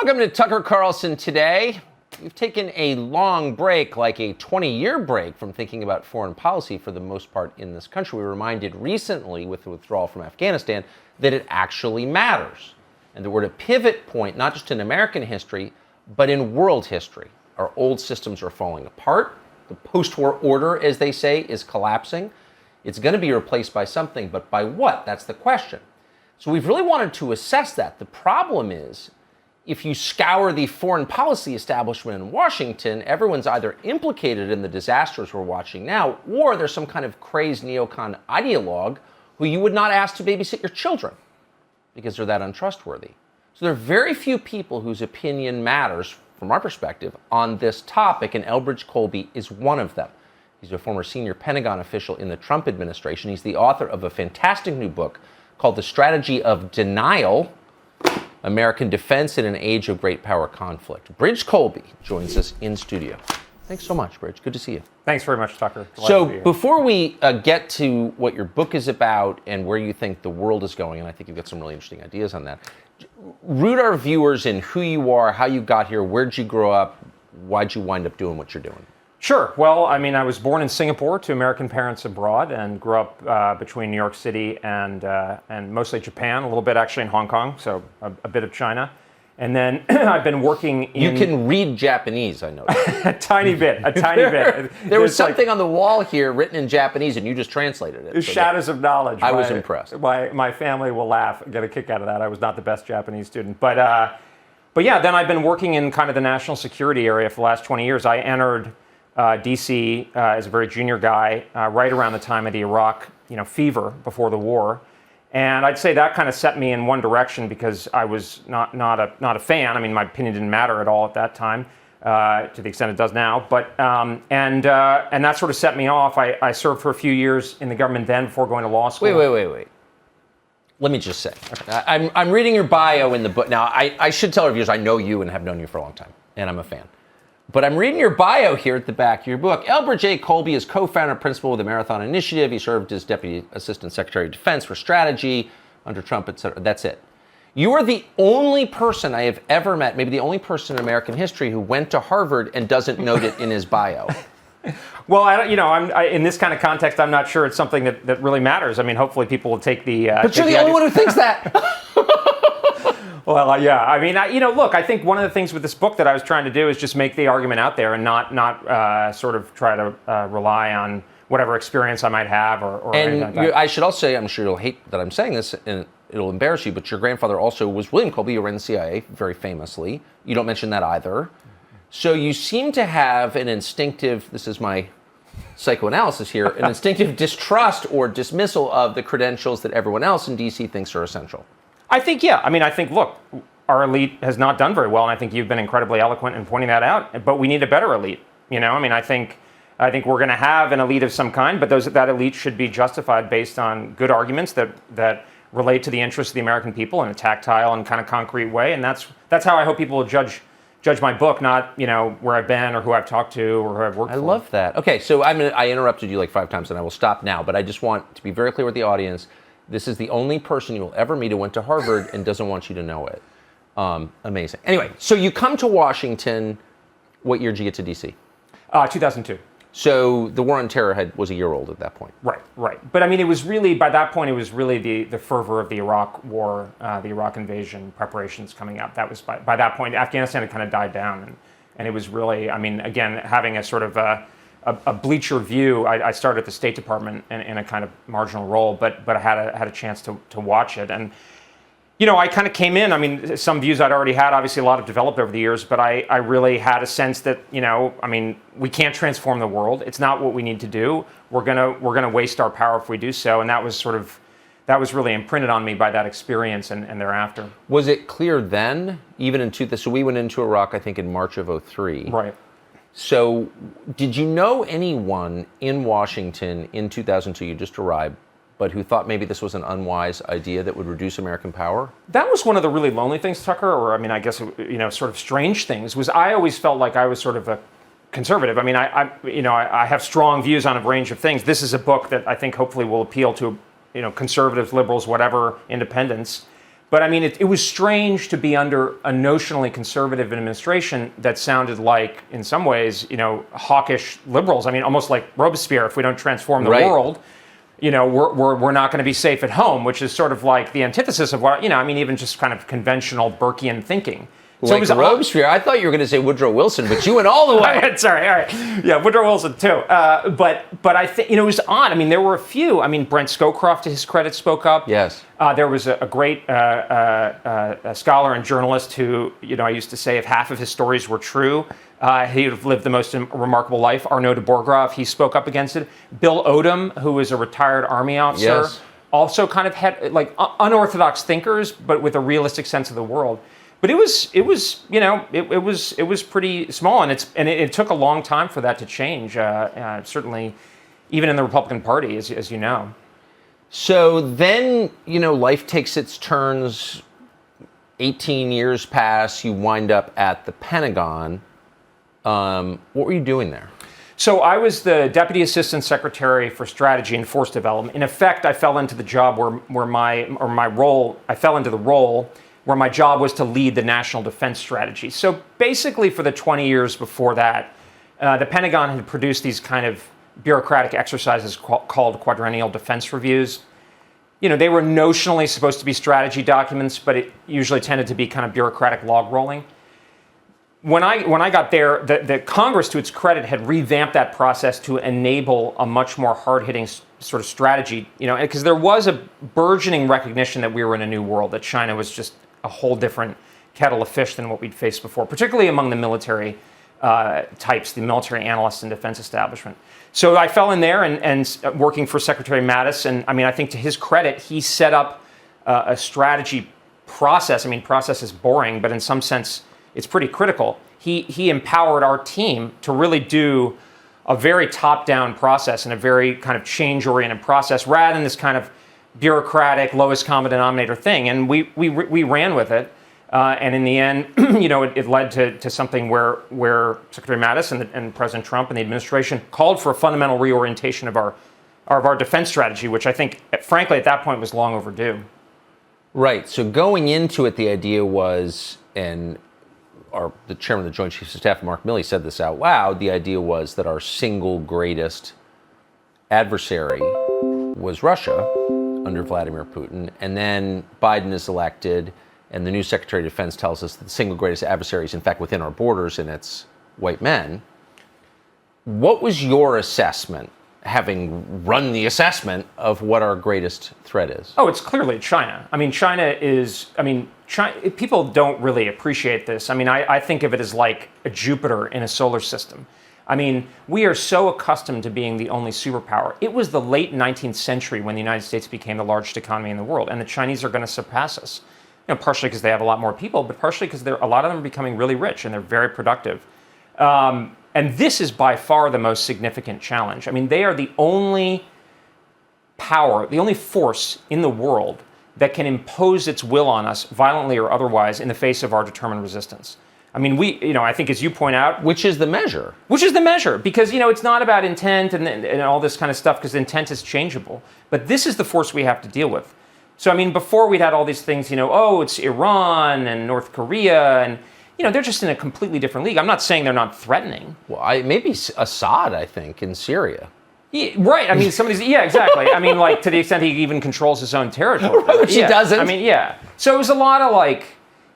Welcome to Tucker Carlson Today. We've taken a long break, like a 20-year break from thinking about foreign policy for the most part in this country. We were reminded recently with the withdrawal from Afghanistan that it actually matters. And that we're at a pivot point, not just in American history, but in world history. Our old systems are falling apart. The post-war order, as they say, is collapsing. It's going to be replaced by something, but by what? That's the question. So we've really wanted to assess that. The problem is, if you scour the foreign policy establishment in Washington, everyone's either implicated in the disasters we're watching now, or there's some kind of crazed neocon ideologue who you would not ask to babysit your children because they're that untrustworthy. So there are very few people whose opinion matters, from our perspective, on this topic, and Elbridge Colby is one of them. He's a former senior Pentagon official in the Trump administration. He's the author of a fantastic new book called The Strategy of Denial: American Defense in an Age of Great Power Conflict. Bridge Colby joins us in studio. Thanks so much, Bridge. Good to see you. Thanks very much, Tucker. So before we get to what your book is about and where you think the world is going, and I think you've got some really interesting ideas on that, root our viewers in who you are, how you got here, where'd you grow up, why'd you wind up doing what you're doing? Sure. Well, I mean, I was born in Singapore to American parents abroad and grew up between New York City and mostly Japan, a little bit actually in Hong Kong, so a bit of China. And then I've been working in... You can read Japanese, I noticed. a tiny bit. There was something on the wall here written in Japanese, and you just translated it. Shadows of knowledge. I was impressed. My family will laugh, get a kick out of that. I was not the best Japanese student. But yeah, then I've been working in kind of the national security area for the last 20 years. I entered D.C. As a very junior guy right around the time of the Iraq fever before the war. And I'd say that kind of set me in one direction because I was not a fan. I mean, my opinion didn't matter at all at that time, to the extent it does now. But and that sort of set me off. I served for a few years in the government then before going to law school. Wait. Let me just say, I'm reading your bio in the book. Now, I should tell our viewers I know you and have known you for a long time, and I'm a fan. But I'm reading your bio here at the back of your book. Elbridge A. Colby is co-founder and principal of the Marathon Initiative. He served as Deputy Assistant Secretary of Defense for Strategy under Trump, et cetera. That's it. You are the only person I have ever met, maybe the only person in American history who went to Harvard and doesn't note it in his bio. Well, I'm in this kind of context, I'm not sure it's something that really matters. I mean, hopefully people will take the... But you're the only one who thinks that! Well, yeah. I mean, look, I think one of the things with this book that I was trying to do is just make the argument out there and not sort of try to rely on whatever experience I might have or anything like that. I should also say, I'm sure you'll hate that I'm saying this and it'll embarrass you, but your grandfather also was William Colby, who ran the CIA very famously. You don't mention that either. So you seem to have an instinctive, this is my psychoanalysis here, an instinctive distrust or dismissal of the credentials that everyone else in D.C. thinks are essential. I think, yeah. I mean, look, our elite has not done very well, and I think you've been incredibly eloquent in pointing that out, but we need a better elite. I mean, I think we're going to have an elite of some kind, but that elite should be justified based on good arguments that relate to the interests of the American people in a tactile and kind of concrete way, and that's how I hope people will judge my book, not where I've been or who I've talked to or who I've worked for. I love that. Okay, so I interrupted you like 5 times, and I will stop now, but I just want to be very clear with the audience. This is the only person you will ever meet who went to Harvard and doesn't want you to know it. Amazing. Anyway, so you come to Washington. What year did you get to D.C.? 2002. So the war on terror was a year old at that point. Right. But I mean, it was really, by that point, it was really the fervor of the Iraq war, the Iraq invasion preparations coming up. That was, by that point, Afghanistan had kind of died down. And it was really, I mean, again, having a sort of a bleacher view. I started at the State Department in a kind of marginal role, but I had a chance to watch it. And, I kind of came in, I mean, some views I'd already had, obviously a lot have developed over the years, but I really had a sense that, I mean, we can't transform the world. It's not what we need to do. We're gonna waste our power if we do so. And that was really imprinted on me by that experience and thereafter. Was it clear then, even so we went into Iraq, I think, in March of 2003. Right. So did you know anyone in Washington in 2002, you just arrived, but who thought maybe this was an unwise idea that would reduce American power? That was one of the really lonely things, Tucker, or I mean, I guess, sort of strange things, was I always felt like I was sort of a conservative. I mean, I have strong views on a range of things. This is a book that I think hopefully will appeal to, conservatives, liberals, whatever, independents. But I mean, it was strange to be under a notionally conservative administration that sounded like, in some ways, hawkish liberals. I mean, almost like Robespierre, if we don't transform the world, we're not going to be safe at home, which is sort of like the antithesis of what, even just kind of conventional Burkean thinking. So like it was Robespierre. I thought you were going to say Woodrow Wilson, but you went all the way. Sorry, all right. Yeah, Woodrow Wilson too. But I think, it was odd. I mean, there were a few. I mean, Brent Scowcroft, to his credit, spoke up. Yes. There was a great scholar and journalist who, I used to say if half of his stories were true, he would have lived the most remarkable life. Arnaud de Bourgraff, he spoke up against it. Bill Odom, who was a retired Army officer, also kind of had like unorthodox thinkers, but with a realistic sense of the world. But it was pretty small, and it took a long time for that to change. Certainly, even in the Republican Party, as you know. So then, life takes its turns. 18 years pass. You wind up at the Pentagon. What were you doing there? So I was the Deputy Assistant Secretary for Strategy and Force Development. In effect, I fell into the job where my role where my job was to lead the national defense strategy. So basically for the 20 years before that, the Pentagon had produced these kind of bureaucratic exercises called quadrennial defense reviews. They were notionally supposed to be strategy documents, but it usually tended to be kind of bureaucratic log rolling. When I got there, the Congress, to its credit, had revamped that process to enable a much more hard-hitting sort of strategy, because there was a burgeoning recognition that we were in a new world, that China was just a whole different kettle of fish than what we'd faced before, particularly among the military types, the military analysts and defense establishment. So I fell in there and working for Secretary Mattis, and I mean, I think to his credit, he set up a strategy process. I mean, process is boring, but in some sense, it's pretty critical. He empowered our team to really do a very top-down process and a very kind of change-oriented process, rather than this kind of bureaucratic, lowest common denominator thing, and we ran with it, and in the end, it led to something where Secretary Mattis and President Trump and the administration called for a fundamental reorientation of our defense strategy, which I think, frankly, at that point was long overdue. Right. So going into it, the idea was, and the chairman of the Joint Chiefs of Staff, Mark Milley, said this out loud. The idea was that our single greatest adversary was Russia under Vladimir Putin, and then Biden is elected, and the new Secretary of Defense tells us that the single greatest adversary is, in fact, within our borders, and it's white men. What was your assessment, having run the assessment, of what our greatest threat is? Oh, it's clearly China. I mean, China, people don't really appreciate this. I mean, I think of it as like a Jupiter in a solar system. I mean, we are so accustomed to being the only superpower. It was the late 19th century when the United States became the largest economy in the world, and the Chinese are going to surpass us. Partially because they have a lot more people, but partially because a lot of them are becoming really rich and they're very productive. And this is by far the most significant challenge. I mean, they are the only power, the only force in the world that can impose its will on us, violently or otherwise, in the face of our determined resistance. I mean, I think, as you point out... Which is the measure. Which is the measure, because, it's not about intent and all this kind of stuff, because intent is changeable. But this is the force we have to deal with. So, I mean, before we'd had all these things, it's Iran and North Korea, and, they're just in a completely different league. I'm not saying they're not threatening. Well, maybe Assad, I think, in Syria. Yeah, right. I mean, exactly. I mean, like, to the extent he even controls his own territory. Which he doesn't. I mean, yeah. So it was a lot of, like...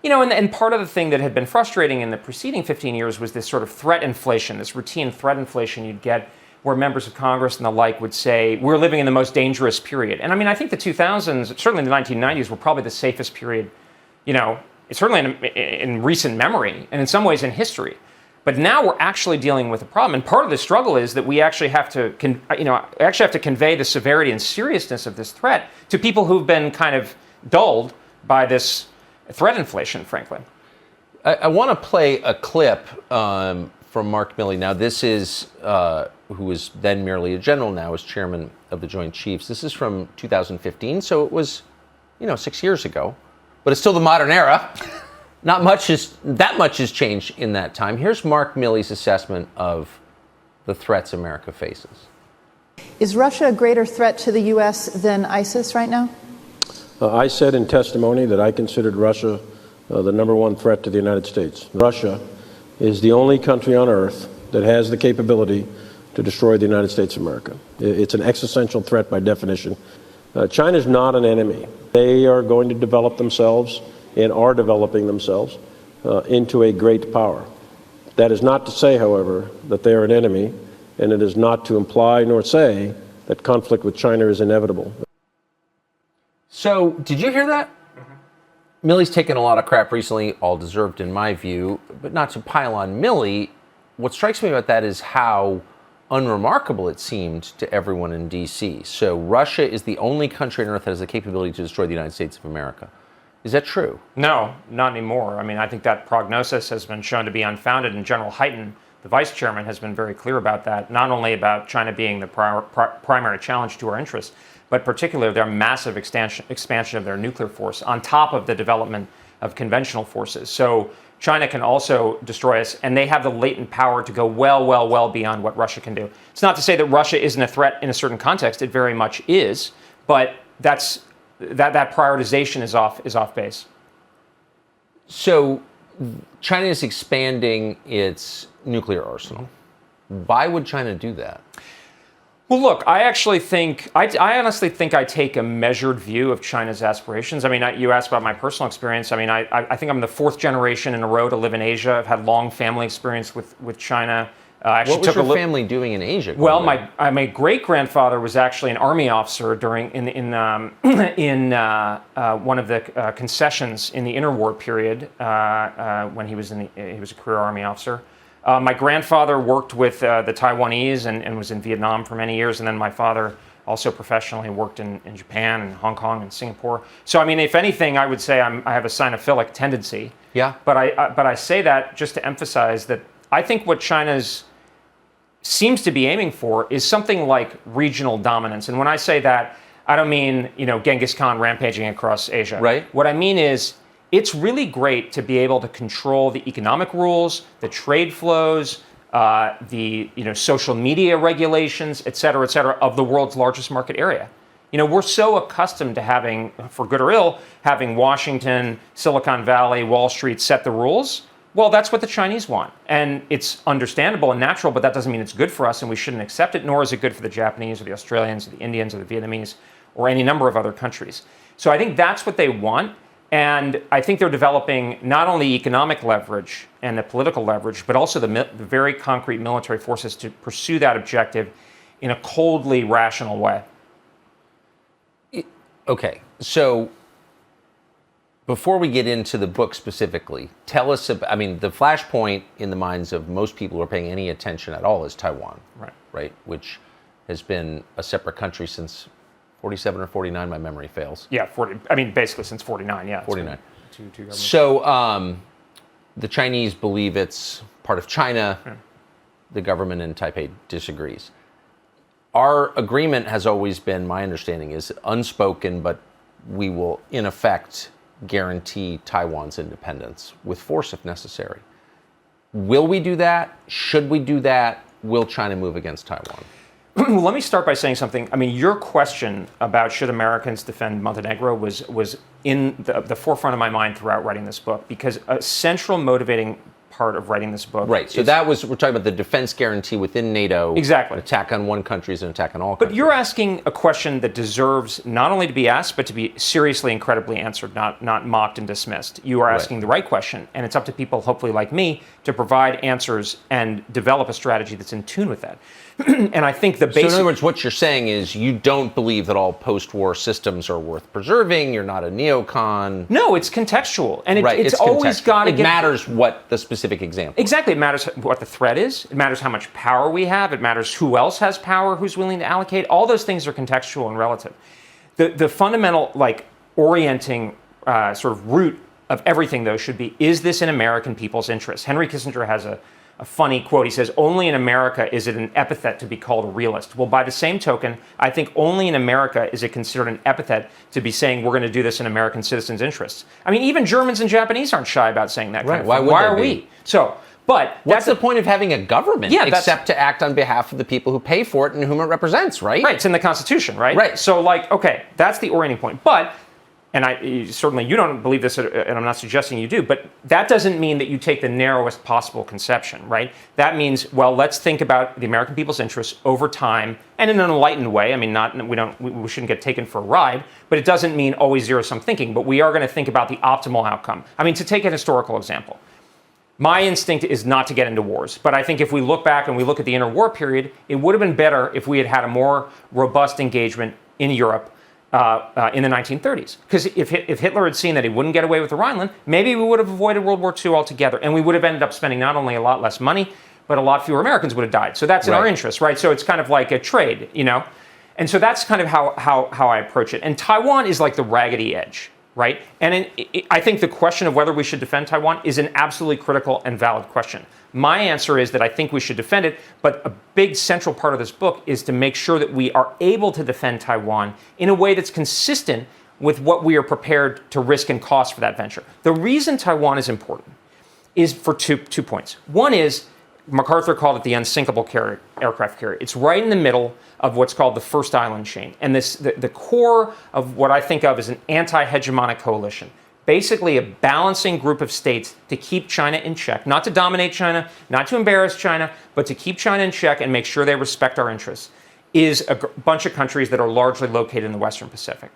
and part of the thing that had been frustrating in the preceding 15 years was this sort of threat inflation, this routine threat inflation you'd get, where members of Congress and the like would say, we're living in the most dangerous period. And I mean, I think the 2000s, certainly the 1990s, were probably the safest period, certainly in recent memory, and in some ways in history. But now we're actually dealing with a problem. And part of the struggle is that we actually have to, convey the severity and seriousness of this threat to people who've been kind of dulled by this threat inflation, frankly. I want to play a clip from Mark Milley. Now, this is, who was then merely a general, now is chairman of the Joint Chiefs. This is from 2015, so it was, 6 years ago. But it's still the modern era. That much has changed in that time. Here's Mark Milley's assessment of the threats America faces. Is Russia a greater threat to the U.S. than ISIS right now? I said in testimony that I considered Russia the number one threat to the United States. Russia is the only country on earth that has the capability to destroy the United States of America. It's an existential threat by definition. China is not an enemy. They are going to develop themselves and are developing themselves into a great power. That is not to say, however, that they are an enemy, and it is not to imply nor say that conflict with China is inevitable. So, did you hear that? Milley's taken a lot of crap recently, all deserved in my view, but not to pile on Milley. What strikes me about that is how unremarkable it seemed to everyone in D.C. So Russia is the only country on earth that has the capability to destroy the United States of America. Is that true? No, not anymore. I mean, I think that prognosis has been shown to be unfounded, and General Hyten, the vice chairman, has been very clear about that, not only about China being the primary challenge to our interests, but particularly their massive expansion of their nuclear force on top of the development of conventional forces. So China can also destroy us, and they have the latent power to go well beyond what Russia can do. It's not to say that Russia isn't a threat in a certain context. It very much is, but that prioritization is off base. So China is expanding its nuclear arsenal. Why would China do that? Well, look, I honestly think I take a measured view of China's aspirations. I mean, you asked about my personal experience. I mean, I think I'm the fourth generation in a row to live in Asia. I've had long family experience with China. What was your family doing in Asia? Well, my great grandfather was actually an army officer in one of the concessions in the interwar period when he was a career army officer. My grandfather worked with the Taiwanese and was in Vietnam for many years, and then my father also professionally worked in Japan and Hong Kong and Singapore. So, I mean, if anything, I would say I have a sinophilic tendency. Yeah. But I say that just to emphasize that I think what China's seems to be aiming for is something like regional dominance. And when I say that, I don't mean, Genghis Khan rampaging across Asia. Right. What I mean is it's really great to be able to control the economic rules, the trade flows, the social media regulations, et cetera, of the world's largest market area. We're so accustomed to having, for good or ill, having Washington, Silicon Valley, Wall Street set the rules. Well, that's what the Chinese want. And it's understandable and natural, but that doesn't mean it's good for us, and we shouldn't accept it, nor is it good for the Japanese or the Australians or the Indians or the Vietnamese or any number of other countries. So I think that's what they want. And I think they're developing not only economic leverage and the political leverage, but also the very concrete military forces to pursue that objective in a coldly rational way. Okay, so before we get into the book specifically, tell us about, the flashpoint in the minds of most people who are paying any attention at all is Taiwan, right? Which has been a separate country since 47 or 49, my memory fails. Yeah, basically since 49, yeah. 49. Two governments. So the Chinese believe it's part of China. Yeah. The government in Taipei disagrees. Our agreement has always been, my understanding is unspoken, but we will, in effect, guarantee Taiwan's independence with force if necessary. Will we do that? Should we do that? Will China move against Taiwan? Well, let me start by saying something. Your question about should Americans defend Montenegro was in the forefront of my mind throughout writing this book, because a central motivating part of writing this book. Right. So we're talking about the defense guarantee within NATO. Exactly. An attack on one country is an attack on all But countries. you're asking a question that deserves not only to be asked, but to be seriously, incredibly answered, not mocked and dismissed. You are asking the right question, and it's up to people, hopefully like me, to provide answers and develop a strategy that's in tune with that. And I think the basic... So in other words, what you're saying is you don't believe that all post-war systems are worth preserving. You're not a neocon. No, it's contextual. And it's always got to get... It matters what the specific example. Exactly. It matters what the threat is. It matters how much power we have. It matters who else has power, who's willing to allocate. All those things are contextual and relative. The fundamental, orienting sort of root of everything, though, should be, is this in American people's interest? Henry Kissinger has a funny quote. He says, only in America is it an epithet to be called a realist. Well, by the same token, I think only in America is it considered an epithet to be saying we're going to do this in American citizens' interests. Even Germans and Japanese aren't shy about saying that kind of thing. Why are we? So, but what's the point of having a government except to act on behalf of the people who pay for it and whom it represents, right? Right, it's in the Constitution, right? Right. So, okay, that's the orienting point. But and certainly you don't believe this, and I'm not suggesting you do, but that doesn't mean that you take the narrowest possible conception, right? That means, well, let's think about the American people's interests over time and in an enlightened way. I mean, we shouldn't get taken for a ride, but it doesn't mean always zero-sum thinking, but we are going to think about the optimal outcome. I mean, to take an historical example, my instinct is not to get into wars, but I think if we look back and we look at the interwar period, it would have been better if we had had a more robust engagement in Europe in the 1930s. Because if Hitler had seen that he wouldn't get away with the Rhineland, maybe we would have avoided World War II altogether, and we would have ended up spending not only a lot less money, but a lot fewer Americans would have died. So that's in our interest, right? So it's kind of like a trade, you know? And so that's kind of how I approach it. And Taiwan is like the raggedy edge, right? And I think the question of whether we should defend Taiwan is an absolutely critical and valid question. My answer is that I think we should defend it, but a big central part of this book is to make sure that we are able to defend Taiwan in a way that's consistent with what we are prepared to risk and cost for that venture. The reason Taiwan is important is for two points. One is, MacArthur called it the unsinkable aircraft carrier. It's right in the middle of what's called the first island chain. And the core of what I think of as an anti-hegemonic coalition. Basically a balancing group of states to keep China in check, not to dominate China, not to embarrass China, but to keep China in check and make sure they respect our interests, is a bunch of countries that are largely located in the Western Pacific.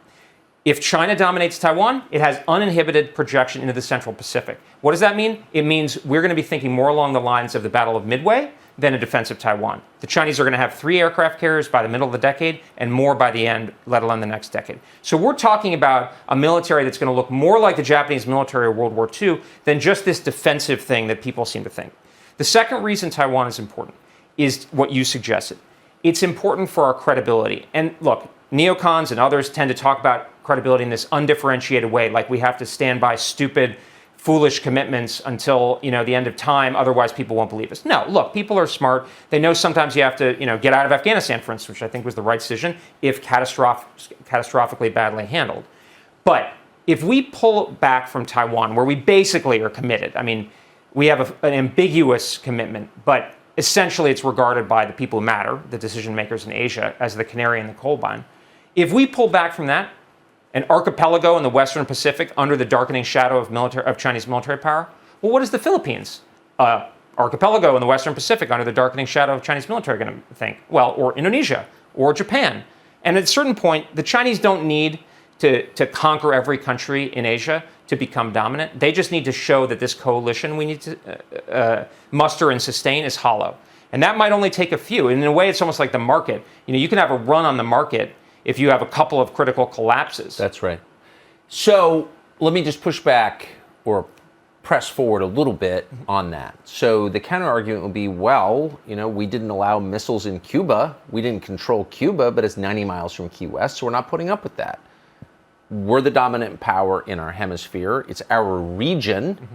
If China dominates Taiwan, it has uninhibited projection into the Central Pacific. What does that mean? It means we're going to be thinking more along the lines of the Battle of Midway than a defense of Taiwan. The Chinese are going to have 3 aircraft carriers by the middle of the decade and more by the end, let alone the next decade. So we're talking about a military that's going to look more like the Japanese military of World War II than just this defensive thing that people seem to think. The second reason Taiwan is important is what you suggested. It's important for our credibility. And look, neocons and others tend to talk about credibility in this undifferentiated way, like we have to stand by stupid, foolish commitments until the end of time, otherwise people won't believe us. No, look, people are smart. They know sometimes you have to get out of Afghanistan, for instance, which I think was the right decision if catastrophically badly handled. But if we pull back from Taiwan, where we basically are committed, I mean, we have an ambiguous commitment, but essentially it's regarded by the people who matter, the decision makers in Asia, as the canary in the coal mine. If we pull back from that, an archipelago in the Western Pacific under the darkening shadow of Chinese military power, well, what is the Philippines? Archipelago in the Western Pacific under the darkening shadow of Chinese military going to think? Well, or Indonesia, or Japan. And at a certain point, the Chinese don't need to conquer every country in Asia to become dominant. They just need to show that this coalition we need to muster and sustain is hollow. And that might only take a few. And in a way, it's almost like the market. You can have a run on the market if you have a couple of critical collapses. That's right. So let me just push back or press forward a little bit on that. So the counter argument would be, well, we didn't allow missiles in Cuba. We didn't control Cuba, but it's 90 miles from Key West, so we're not putting up with that. We're the dominant power in our hemisphere. It's our region. Mm-hmm.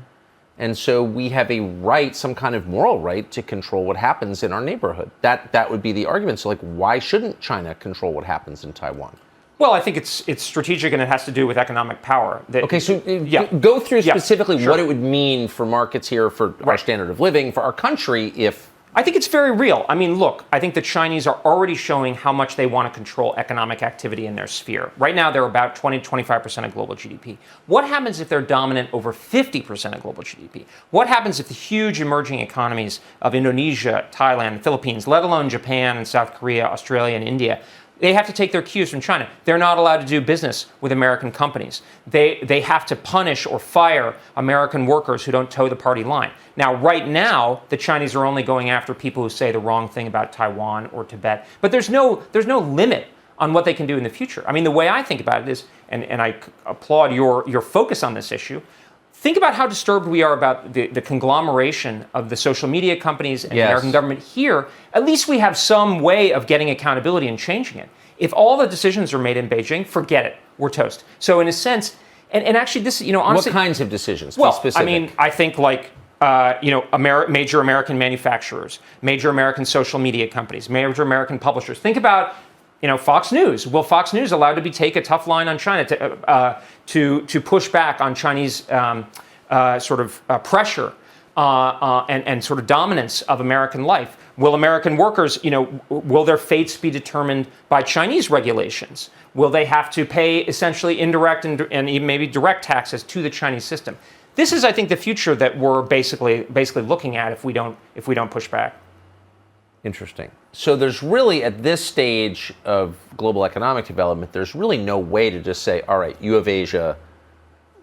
And so we have a right, some kind of moral right, to control what happens in our neighborhood. That would be the argument. So, why shouldn't China control what happens in Taiwan? Well, I think it's strategic, and it has to do with economic power. Okay, so go through specifically what it would mean for markets here, for our standard of living, for our country, if... I think it's very real. I mean, look, I think the Chinese are already showing how much they want to control economic activity in their sphere. Right now, they're about 20 to 25% of global GDP. What happens if they're dominant over 50% of global GDP? What happens if the huge emerging economies of Indonesia, Thailand, Philippines, let alone Japan and South Korea, Australia, and India, they have to take their cues from China. They're not allowed to do business with American companies. They have to punish or fire American workers who don't toe the party line. Now, right now, the Chinese are only going after people who say the wrong thing about Taiwan or Tibet. But there's no limit on what they can do in the future. I mean, the way I think about it is, and I applaud your focus on this issue, think about how disturbed we are about the conglomeration of the social media companies and the American government here. At least we have some way of getting accountability and changing it. If all the decisions are made in Beijing, forget it. We're toast. So in a sense, and actually this, honestly... What kinds of decisions? Well, specific. I mean, I think major American manufacturers, major American social media companies, major American publishers. Think about Fox News. Will Fox News allowed to take a tough line on China to push back on Chinese pressure and sort of dominance of American life? Will American workers, will their fates be determined by Chinese regulations? Will they have to pay essentially indirect and even maybe direct taxes to the Chinese system? This is, I think, the future that we're basically looking at if we don't push back. Interesting. So there's really, at this stage of global economic development, there's really no way to just say, all right, you have Asia,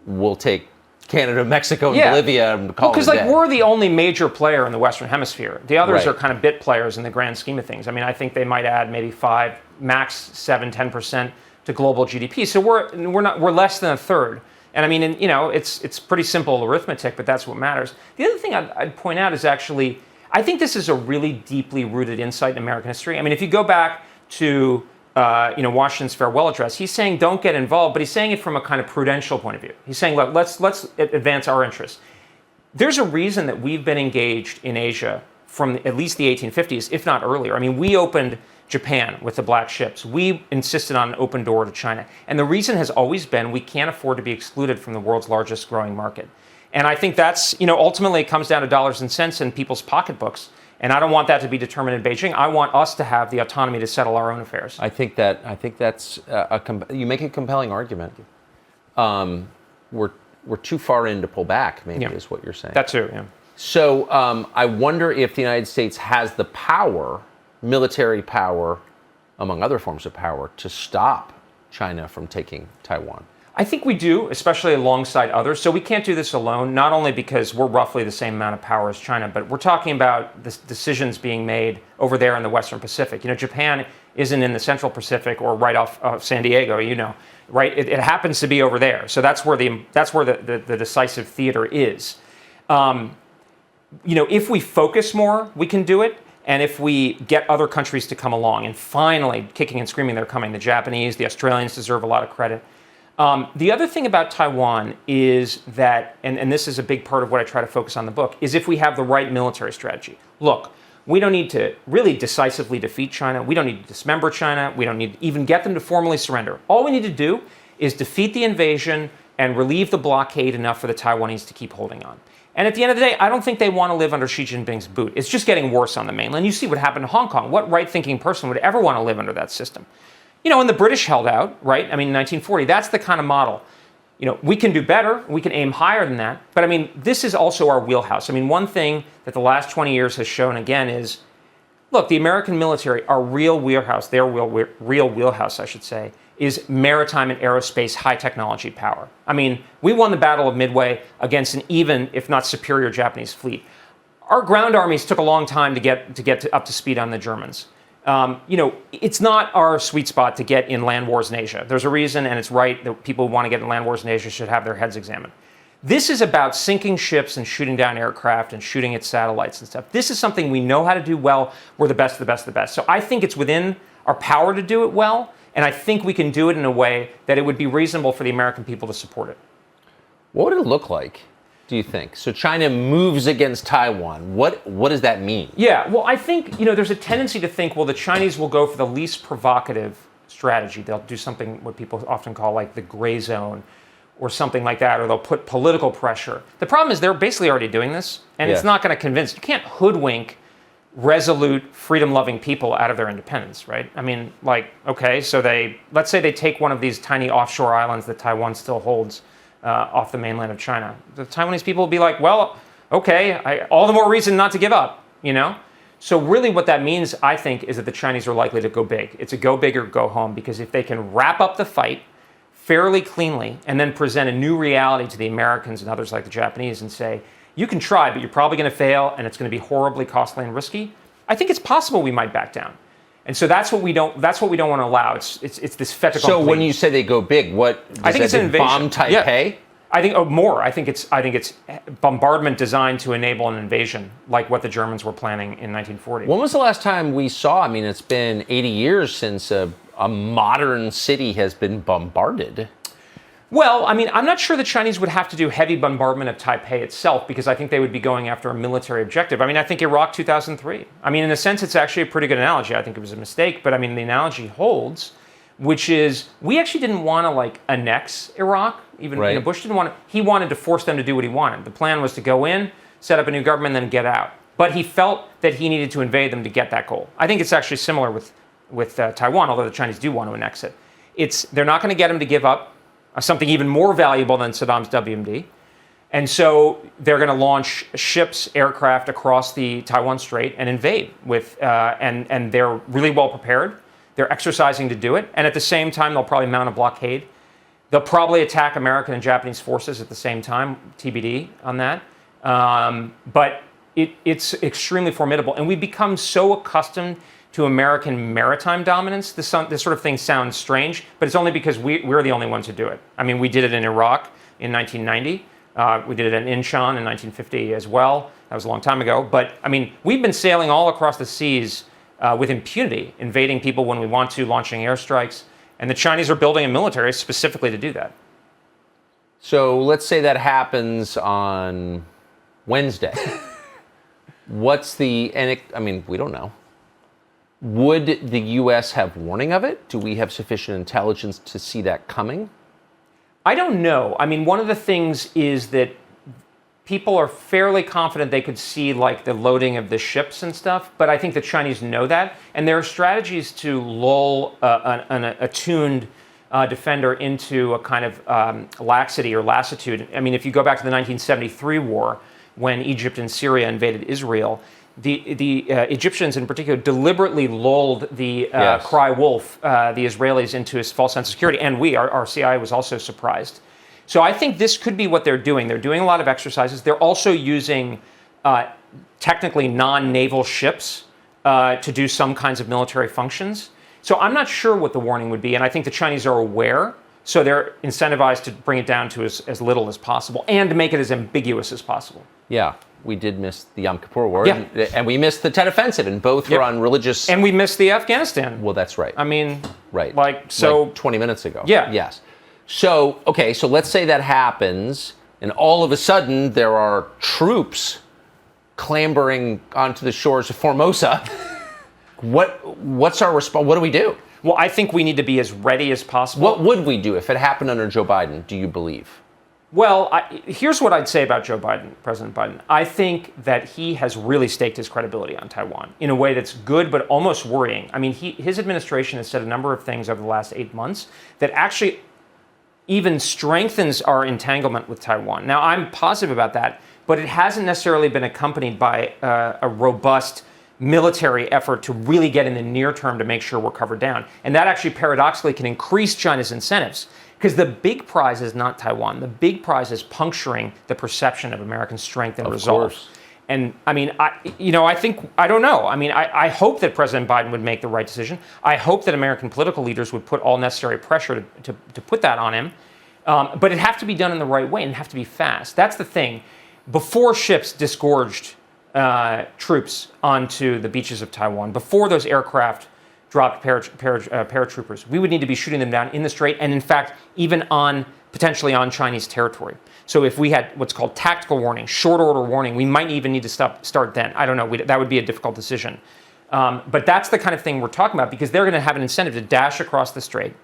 we'll take Canada, Mexico, and Bolivia and call it a day. Because we're the only major player in the Western Hemisphere. The others Right. are kind of bit players in the grand scheme of things. I mean, I think they might add maybe 5, max 7, 10% to global GDP. So we're less than a third. And I mean, it's pretty simple arithmetic, but that's what matters. The other thing I'd point out is actually, I think this is a really deeply rooted insight in American history. I mean, if you go back to Washington's farewell address, he's saying don't get involved, but he's saying it from a kind of prudential point of view. He's saying, look, let's advance our interests. There's a reason that we've been engaged in Asia from at least the 1850s, if not earlier. I mean, we opened Japan with the black ships. We insisted on an open door to China. And the reason has always been we can't afford to be excluded from the world's largest growing market. And I think that's, ultimately it comes down to dollars and cents in people's pocketbooks. And I don't want that to be determined in Beijing. I want us to have the autonomy to settle our own affairs. I think that's you make a compelling argument. We're too far in to pull back, maybe, is what you're saying. That too, yeah. So I wonder if the United States has the power, military power, among other forms of power, to stop China from taking Taiwan. I think we do, especially alongside others. So we can't do this alone, not only because we're roughly the same amount of power as China, but we're talking about the decisions being made over there in the Western Pacific. Japan isn't in the Central Pacific or right off of San Diego, right? It happens to be over there. So that's where the decisive theater is. If we focus more, we can do it. And if we get other countries to come along, and finally, kicking and screaming, they're coming. The Japanese, the Australians deserve a lot of credit. The other thing about Taiwan is that, and this is a big part of what I try to focus on in the book, is if we have the right military strategy. Look, we don't need to really decisively defeat China. We don't need to dismember China. We don't need to even get them to formally surrender. All we need to do is defeat the invasion and relieve the blockade enough for the Taiwanese to keep holding on. And at the end of the day, I don't think they want to live under Xi Jinping's boot. It's just getting worse on the mainland. You see what happened in Hong Kong. What right-thinking person would ever want to live under that system? And the British held out, right? I mean, in 1940, that's the kind of model. We can do better. We can aim higher than that. But I mean, this is also our wheelhouse. I mean, one thing that the last 20 years has shown again is, look, the American military, our real wheelhouse, their real wheelhouse, I should say, is maritime and aerospace high technology power. I mean, we won the Battle of Midway against an even, if not superior, Japanese fleet. Our ground armies took a long time to get up to speed on the Germans. It's not our sweet spot to get in land wars in Asia. There's a reason, and it's right, that people who want to get in land wars in Asia should have their heads examined. This is about sinking ships and shooting down aircraft and shooting at satellites and stuff. This is something we know how to do well. We're the best of the best of the best. So I think it's within our power to do it well, and I think we can do it in a way that it would be reasonable for the American people to support it. What would it look like, do you think? So China moves against Taiwan. What does that mean? Yeah, well, I think, there's a tendency to think, well, the Chinese will go for the least provocative strategy. They'll do something what people often call like the gray zone or something like that, or they'll put political pressure. The problem is they're basically already doing this, and it's not going to convince. You can't hoodwink resolute, freedom-loving people out of their independence, right? I mean, okay, so let's say they take one of these tiny offshore islands that Taiwan still holds off the mainland of China. The Taiwanese people will be like, well, okay, all the more reason not to give up, So really what that means, I think, is that the Chinese are likely to go big. It's a go big or go home, because if they can wrap up the fight fairly cleanly and then present a new reality to the Americans and others like the Japanese and say, you can try, but you're probably going to fail, and it's going to be horribly costly and risky, I think it's possible we might back down. And so that's what we don't want to allow. It's this fait accompli. So when you say they go big, I think it's an invasion. Bomb Taipei? Yeah. I think more. I think it's bombardment designed to enable an invasion, like what the Germans were planning in 1940. When was the last time we saw? I mean, it's been 80 years since a modern city has been bombarded. Well, I mean, I'm not sure the Chinese would have to do heavy bombardment of Taipei itself, because I think they would be going after a military objective. I mean, I think Iraq 2003. I mean, in a sense, it's actually a pretty good analogy. I think it was a mistake, but I mean, the analogy holds, which is we actually didn't want to annex Iraq. Even Bush didn't want to. He wanted to force them to do what he wanted. The plan was to go in, set up a new government, and then get out. but he felt that he needed to invade them to get that goal. I think it's actually similar with Taiwan, although the Chinese do want to annex it. They're not going to get him to give up something even more valuable than Saddam's WMD. And so they're going to launch ships, aircraft across the Taiwan Strait and invade and they're really well prepared. They're exercising to do it. And at the same time, they'll probably mount a blockade. They'll probably attack American and Japanese forces at the same time, TBD on that. But it's extremely formidable. And we've become so accustomed to American maritime dominance. This sort of thing sounds strange, but it's only because we're the only ones who do it. I mean, we did it in Iraq in 1990. We did it in Incheon in 1950 as well. That was a long time ago. But, I mean, we've been sailing all across the seas with impunity, invading people when we want to, launching airstrikes. And the Chinese are building a military specifically to do that. So let's say that happens on Wednesday. I mean, we don't know. Would the U.S. have warning of it? Do we have sufficient intelligence to see that coming? I don't know. I mean, one of the things is that people are fairly confident they could see like the loading of the ships and stuff, but I think the Chinese know that. And there are strategies to lull an attuned defender into a kind of laxity or lassitude. I mean, if you go back to the 1973 war, when Egypt and Syria invaded Israel, the Egyptians in particular deliberately lulled the cry wolf, the Israelis, into a false sense of security. And our CIA was also surprised. So I think this could be what they're doing. They're doing a lot of exercises. They're also using technically non-naval ships to do some kinds of military functions. So I'm not sure what the warning would be. And I think the Chinese are aware. So they're incentivized to bring it down to as little as possible and to make it as ambiguous as possible. Yeah. We did miss the Yom Kippur War, Yeah. and we missed the Tet Offensive, and both were on religious... And we missed the Afghanistan. Well, that's right. I mean, right. Like 20 minutes ago. Yeah. Yes. So, okay, so let's say that happens, and all of a sudden there are troops clambering onto the shores of Formosa. What's our response? What do we do? Well, I think we need to be as ready as possible. What would we do if it happened under Joe Biden, do you believe? Well, here's what I'd say about Joe Biden, President Biden. I think that he has really staked his credibility on Taiwan in a way that's good but almost worrying. I mean, his administration has said a number of things over the last 8 months that actually even strengthens our entanglement with Taiwan. Now, I'm positive about that, but it hasn't necessarily been accompanied by a robust military effort to really get in the near term to make sure we're covered down. And that actually paradoxically can increase China's incentives. Because the big prize is not Taiwan. The big prize is puncturing the perception of American strength and resolve. Course. And I mean, I don't know. I mean, I hope that President Biden would make the right decision. I hope that American political leaders would put all necessary pressure to put that on him. But it have to be done in the right way and have to be fast. That's the thing. Before ships disgorged troops onto the beaches of Taiwan, before those aircraft dropped paratroopers, we would need to be shooting them down in the strait and, in fact, even potentially on Chinese territory. So if we had what's called tactical warning, short order warning, we might even need to start then. I don't know. That would be a difficult decision. But that's the kind of thing we're talking about because they're going to have an incentive to dash across the strait.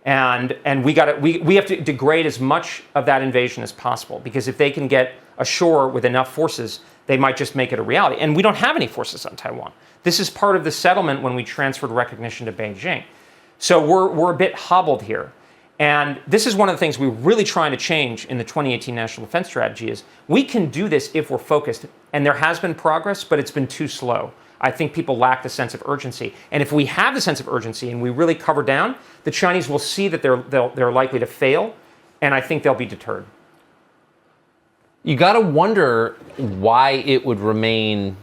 And we have to degrade as much of that invasion as possible because if they can get ashore with enough forces, they might just make it a reality. And we don't have any forces on Taiwan. This is part of the settlement when we transferred recognition to Beijing. So we're a bit hobbled here. And this is one of the things we're really trying to change in the 2018 National Defense Strategy is we can do this if we're focused. And there has been progress, but it's been too slow. I think people lack the sense of urgency. And if we have the sense of urgency and we really cover down, the Chinese will see that they're likely to fail, and I think they'll be deterred. You got to wonder why it would remain,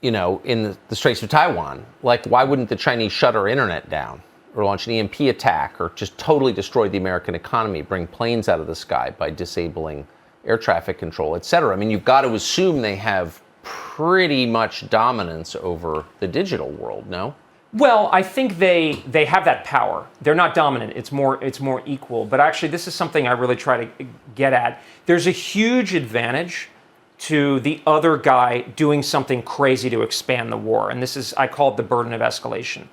in the Straits of Taiwan. Like, why wouldn't the Chinese shut our internet down or launch an EMP attack or just totally destroy the American economy, bring planes out of the sky by disabling air traffic control, et cetera? I mean, you've got to assume they have pretty much dominance over the digital world, no? Well, I think they have that power. They're not dominant. It's more equal. But actually, this is something I really try to get at. There's a huge advantage to the other guy doing something crazy to expand the war. And this is, I call it the burden of escalation.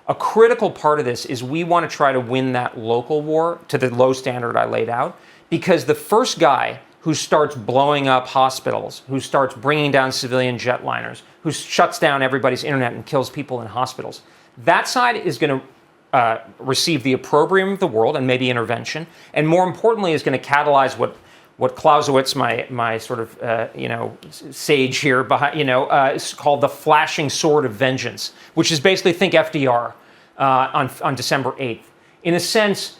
A critical part of this is we want to try to win that local war to the low standard I laid out, because the first guy who starts blowing up hospitals, who starts bringing down civilian jetliners, who shuts down everybody's internet and kills people in hospitals, that side is going to receive the opprobrium of the world and maybe intervention, and more importantly is going to catalyze what Clausewitz, my sort of sage here, behind, is called the flashing sword of vengeance, which is basically think FDR on December 8th. In a sense,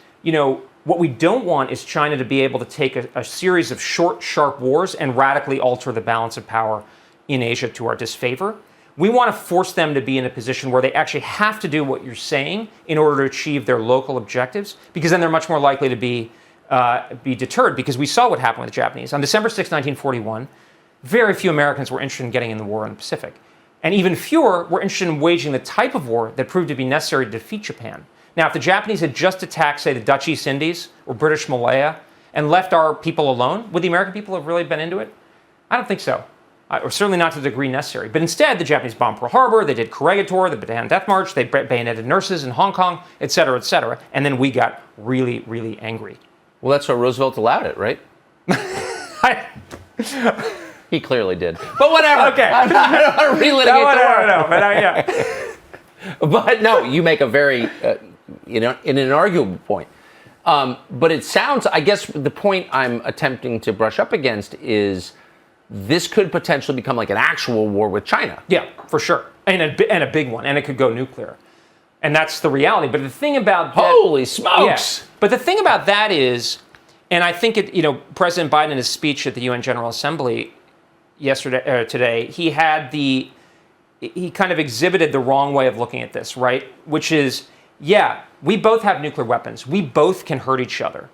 what we don't want is China to be able to take a series of short, sharp wars and radically alter the balance of power in Asia to our disfavor. We want to force them to be in a position where they actually have to do what you're saying in order to achieve their local objectives, because then they're much more likely to be deterred, because we saw what happened with the Japanese. On December 6, 1941, very few Americans were interested in getting in the war in the Pacific. And even fewer were interested in waging the type of war that proved to be necessary to defeat Japan. Now, if the Japanese had just attacked, say, the Dutch East Indies or British Malaya and left our people alone, would the American people have really been into it? I don't think so. Or certainly not to the degree necessary. But instead, the Japanese bombed Pearl Harbor, they did Corregidor, the Bataan Death March, they bayoneted nurses in Hong Kong, et cetera, and then we got really, really angry. Well, that's why Roosevelt allowed it, right? He clearly did. But whatever. Okay. I'm not going to relitigate the war. But no, you make a very, in an inarguable point. But it sounds, I guess the point I'm attempting to brush up against is this could potentially become like an actual war with China. Yeah, for sure. And a big one. And it could go nuclear. And that's the reality. But the thing about that, holy smokes! Yeah, but the thing about that is, and I think President Biden in his speech at the UN General Assembly today, he kind of exhibited the wrong way of looking at this, right? Which is, yeah, we both have nuclear weapons. We both can hurt each other.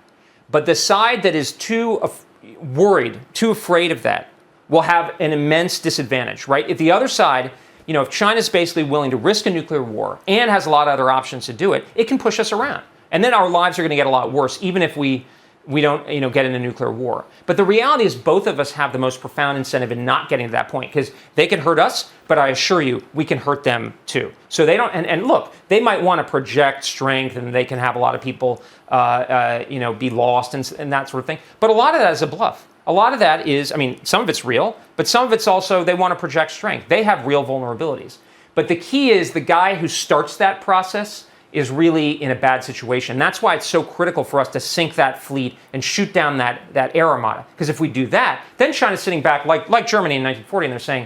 But the side that is too worried, too afraid of that, will have an immense disadvantage, right? If the other side, if China's basically willing to risk a nuclear war and has a lot of other options to do it, it can push us around. And then our lives are going to get a lot worse, even if we don't get in a nuclear war. But the reality is both of us have the most profound incentive in not getting to that point, because they can hurt us, but I assure you, we can hurt them too. So they don't, and look, they might want to project strength and they can have a lot of people, be lost and that sort of thing. But a lot of that is a bluff. A lot of that is, some of it's real, but some of it's also they want to project strength. They have real vulnerabilities. But the key is the guy who starts that process is really in a bad situation. That's why it's so critical for us to sink that fleet and shoot down that air armada. Because if we do that, then China's sitting back like Germany in 1940, and they're saying,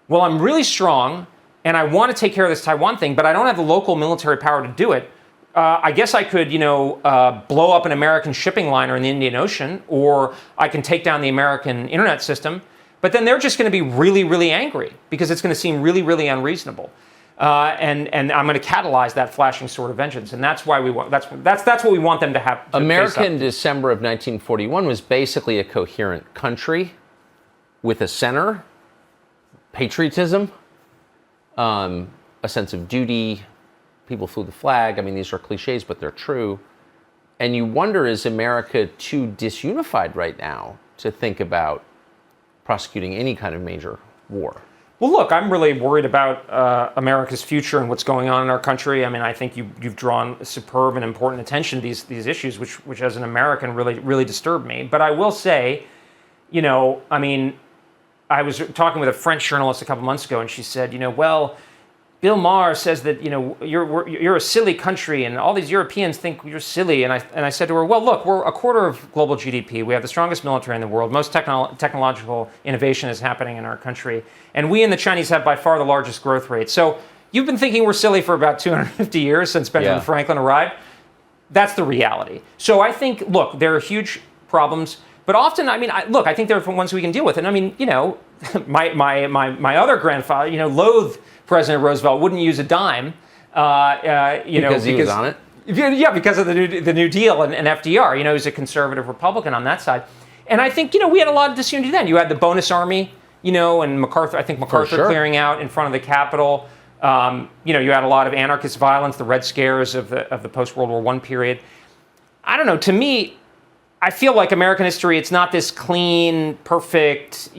well, I'm really strong, and I want to take care of this Taiwan thing, but I don't have the local military power to do it. I guess I could, blow up an American shipping liner in the Indian Ocean, or I can take down the American internet system. But then they're just going to be really, really angry because it's going to seem really, really unreasonable. And I'm going to catalyze that flashing sword of vengeance, and that's why we want. That's what we want them to have. American December of 1941 was basically a coherent country with a center, patriotism, a sense of duty. People flew the flag. These are cliches, but they're true. And you wonder, is America too disunified right now to think about prosecuting any kind of major war? Well, look, I'm really worried about America's future and what's going on in our country. I think you've drawn superb and important attention to these issues, which as an American really, really disturb me. But I will say, I was talking with a French journalist a couple months ago, and she said, well, Bill Maher says that you're a silly country, and all these Europeans think you're silly. And I said to her, well, look, we're a quarter of global GDP. We have the strongest military in the world. Most technological innovation is happening in our country, and we and the Chinese have by far the largest growth rate. So you've been thinking we're silly for about 250 years since Benjamin Franklin arrived. That's the reality. So I think, look, there are huge problems, but often, I think there are ones we can deal with. And my other grandfather, loathed President Roosevelt, wouldn't use a dime, because he was on it. Yeah, because of the New Deal and FDR. He's a conservative Republican on that side, and I think we had a lot of disunity then. You had the bonus army, and MacArthur clearing out in front of the Capitol. You had a lot of anarchist violence, the Red Scares of the post-World War I period. I don't know. To me, I feel like American history, it's not this clean, perfect,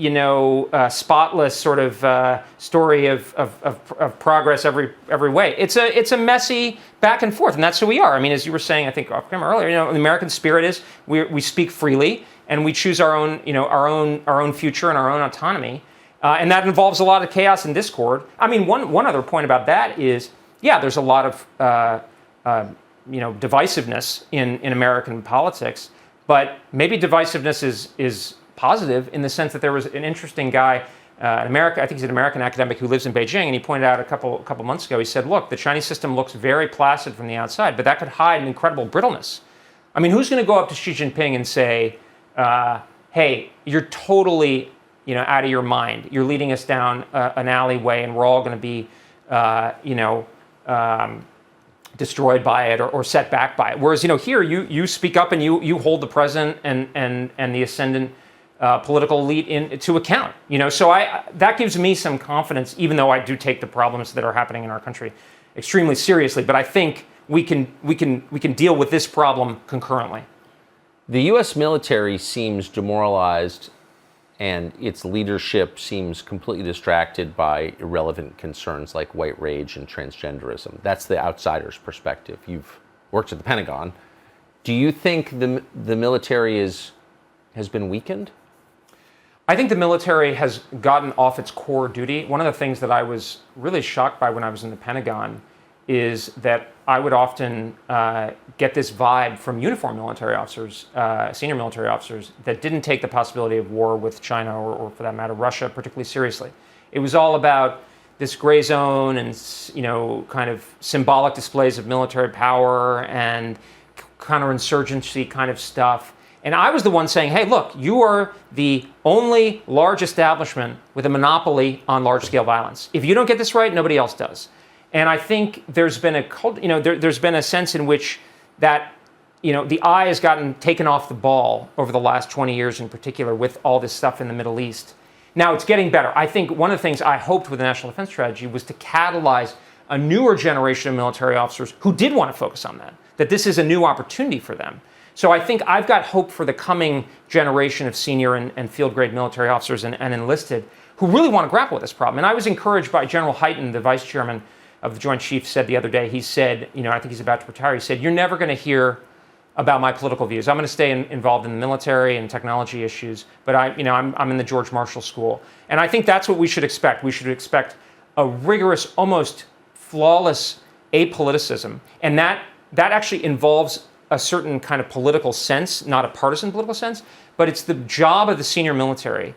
spotless sort of story of progress every way. It's a messy back and forth, and that's who we are. As you were saying, I think off camera earlier, the American spirit is we speak freely, and we choose our own, our own future and our own autonomy. And that involves a lot of chaos and discord. I mean, one other point about that is, yeah, there's a lot of divisiveness in American politics, but maybe divisiveness is positive in the sense that there was an interesting guy, I think he's an American academic who lives in Beijing, and he pointed out a couple months ago, he said, look, the Chinese system looks very placid from the outside, but that could hide an incredible brittleness. I mean, who's going to go up to Xi Jinping and say, hey, you're totally out of your mind. You're leading us down an alleyway, and we're all going to be, destroyed by it or set back by it. Whereas, here you speak up and you hold the president and the ascendant political elite to account. So that gives me some confidence, even though I do take the problems that are happening in our country extremely seriously. But I think we can deal with this problem concurrently. The U.S. military seems demoralized, and its leadership seems completely distracted by irrelevant concerns like white rage and transgenderism. That's the outsider's perspective. You've worked at the Pentagon. Do you think the military has been weakened? I think the military has gotten off its core duty. One of the things that I was really shocked by when I was in the Pentagon is that I would often get this vibe from uniformed military officers, senior military officers, that didn't take the possibility of war with China or for that matter, Russia particularly seriously. It was all about this gray zone and, kind of symbolic displays of military power and counterinsurgency kind of stuff. And I was the one saying, hey, look, you are the only large establishment with a monopoly on large-scale violence. If you don't get this right, nobody else does. And I think there's been there's been a sense in which that, the eye has gotten taken off the ball over the last 20 years in particular with all this stuff in the Middle East. Now it's getting better. I think one of the things I hoped with the National Defense Strategy was to catalyze a newer generation of military officers who did want to focus on that this is a new opportunity for them. So I think I've got hope for the coming generation of senior and field-grade military officers and enlisted who really want to grapple with this problem. And I was encouraged by General Hyten, the vice chairman of the Joint Chiefs, said the other day, he said, I think he's about to retire, he said, you're never going to hear about my political views. I'm going to stay involved in the military and technology issues, but I'm in the George Marshall School. And I think that's what we should expect. We should expect a rigorous, almost flawless apoliticism. And that actually involves a certain kind of political sense, not a partisan political sense, but it's the job of the senior military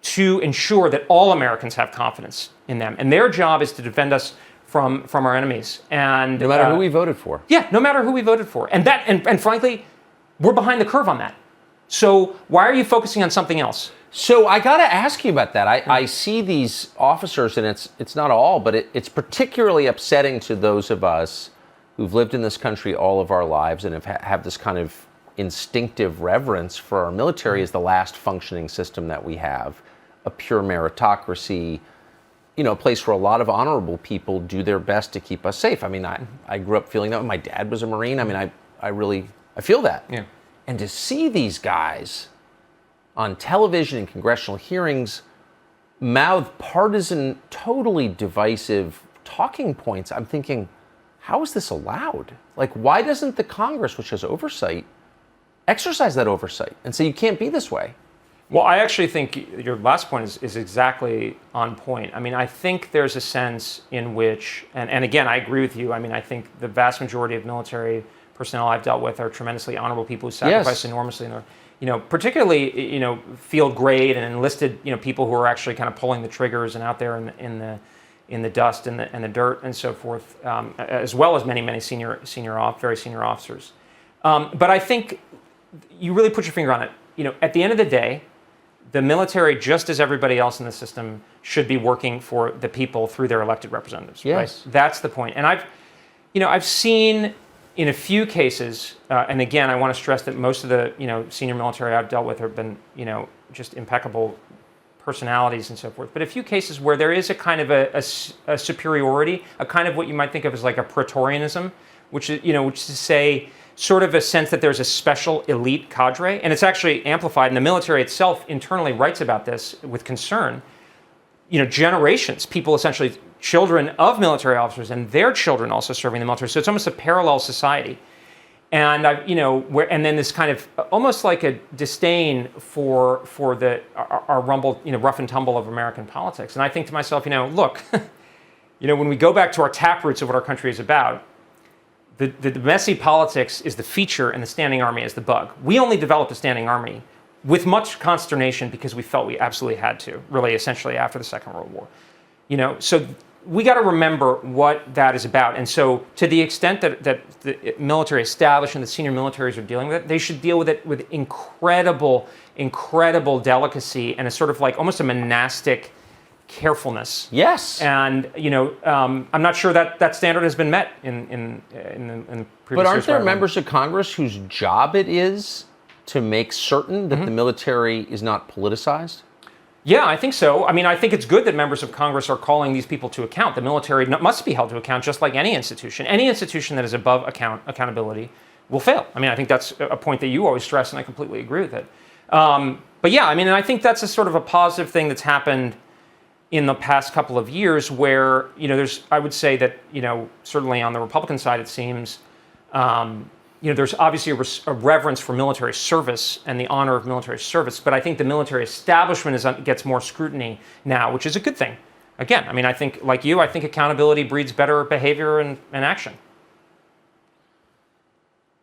to ensure that all Americans have confidence in them. And their job is to defend us from our enemies. And no matter who we voted for. Yeah, no matter who we voted for. And frankly, we're behind the curve on that. So why are you focusing on something else? So I got to ask you about that. I see these officers, and it's not all, but it's particularly upsetting to those of us who've lived in this country all of our lives and have this kind of instinctive reverence for our military as the last functioning system that we have, a pure meritocracy, a place where a lot of honorable people do their best to keep us safe. I mean, I grew up feeling that. My dad was a Marine. I mean, I feel that. Yeah. And to see these guys on television and congressional hearings mouth partisan, totally divisive talking points, I'm thinking, how is this allowed? Like, why doesn't the Congress, which has oversight, exercise that oversight and say you can't be this way? Well, I actually think your last point is exactly on point. I mean, I think there's a sense in which, and again, I agree with you. I mean, I think the vast majority of military personnel I've dealt with are tremendously honorable people who sacrifice enormously. Particularly, field grade and enlisted, people who are actually kind of pulling the triggers and out there in the dust and the dirt and so forth, as well as many very senior officers. But I think you really put your finger on it. At the end of the day, the military, just as everybody else in the system, should be working for the people through their elected representatives. Yes. Right? That's the point. And I've seen in a few cases, and again, I want to stress that most of the senior military I've dealt with have been just impeccable personalities and so forth. But a few cases where there is a kind of a superiority, a kind of what you might think of as like a Praetorianism, which is to say, sort of a sense that there's a special elite cadre, and it's actually amplified, and the military itself internally writes about this with concern. Generations, people essentially, children of military officers and their children also serving the military. So it's almost a parallel society. And and then this kind of almost like a disdain for our rumble, rough and tumble of American politics. And I think to myself, look, when we go back to our taproots of what our country is about, the messy politics is the feature and the standing army is the bug. We only developed a standing army with much consternation because we felt we absolutely had to, really, essentially after the Second World War. So we got to remember what that is about. And so to the extent that the military establishment, the senior militaries are dealing with it, they should deal with it with incredible delicacy and a sort of like almost a monastic carefulness. Yes. And, I'm not sure that standard has been met in the previous But aren't years there members of Congress whose job it is to make certain that the military is not politicized? Yeah, I think so. I mean, I think it's good that members of Congress are calling these people to account. The military must be held to account just like any institution. Any institution that is above accountability will fail. I mean, I think that's a point that you always stress, and I completely agree with it. But yeah, I mean, and I think that's a sort of a positive thing that's happened in the past couple of years where, I would say that, certainly on the Republican side, it seems, there's obviously a reverence for military service and the honor of military service, but I think the military establishment gets more scrutiny now, which is a good thing. Again, I mean, I think, like you, I think accountability breeds better behavior and action.